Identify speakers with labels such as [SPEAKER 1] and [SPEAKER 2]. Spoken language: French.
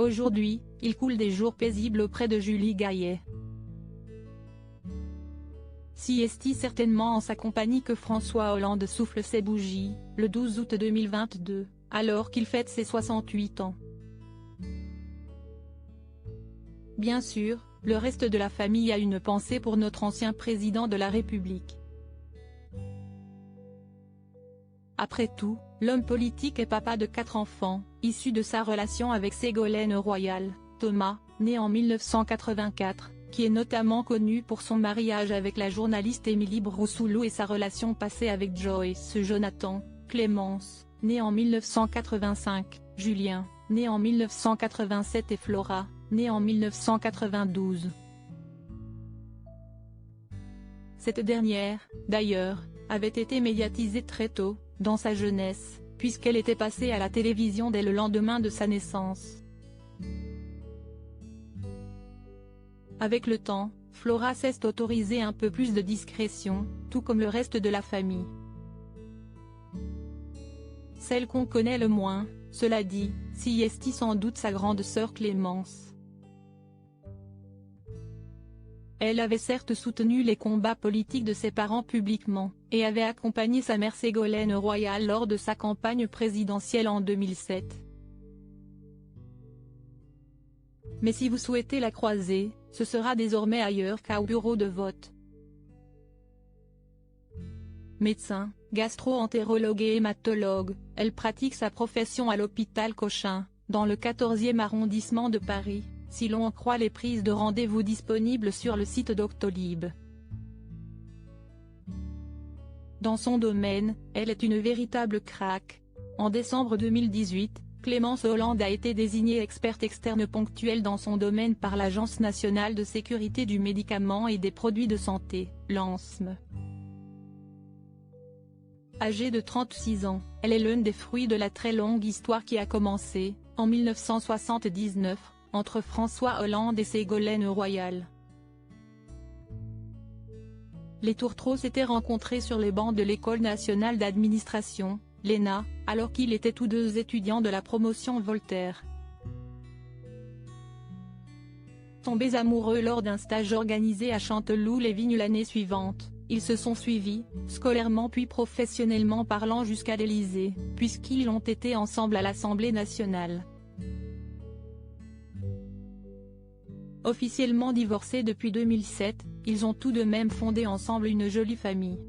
[SPEAKER 1] Aujourd'hui, il coule des jours paisibles auprès de Julie Gaillet. Si est certainement en sa compagnie que François Hollande souffle ses bougies, le 12 août 2022, alors qu'il fête ses 68 ans. Bien sûr, le reste de la famille a une pensée pour notre ancien président de la République. Après tout, l'homme politique est papa de 4 enfants, issus de sa relation avec Ségolène Royal, Thomas, né en 1984, qui est notamment connu pour son mariage avec la journaliste Émilie Broussoulou et sa relation passée avec Joyce Jonathan, Clémence, née en 1985, Julien, né en 1987 et Flora, née en 1992. Cette dernière, d'ailleurs, avait été médiatisée très tôt, dans sa jeunesse, puisqu'elle était passée à la télévision dès le lendemain de sa naissance. Avec le temps, Flora s'est autorisée un peu plus de discrétion, tout comme le reste de la famille. Celle qu'on connaît le moins, cela dit, si est sans doute sa grande sœur Clémence. Elle avait certes soutenu les combats politiques de ses parents publiquement, et avait accompagné sa mère Ségolène Royal lors de sa campagne présidentielle en 2007. Mais si vous souhaitez la croiser, ce sera désormais ailleurs qu'au bureau de vote. Médecin, gastro-entérologue et hématologue, elle pratique sa profession à l'hôpital Cochin, dans le 14e arrondissement de Paris, si l'on en croit les prises de rendez-vous disponibles sur le site Doctolib. Dans son domaine, elle est une véritable crack. En décembre 2018, Clémence Hollande a été désignée experte externe ponctuelle dans son domaine par l'Agence nationale de sécurité du médicament et des produits de santé, l'ANSM. Âgée de 36 ans, elle est l'un des fruits de la très longue histoire qui a commencé, en 1979, entre François Hollande et Ségolène Royal. Les tourtereaux s'étaient rencontrés sur les bancs de l'École nationale d'administration, l'ENA, alors qu'ils étaient tous deux étudiants de la promotion Voltaire. Tombés amoureux lors d'un stage organisé à Chanteloup-les-Vignes l'année suivante, ils se sont suivis, scolairement puis professionnellement parlant jusqu'à l'Élysée, puisqu'ils ont été ensemble à l'Assemblée nationale. Officiellement divorcés depuis 2007, ils ont tout de même fondé ensemble une jolie famille.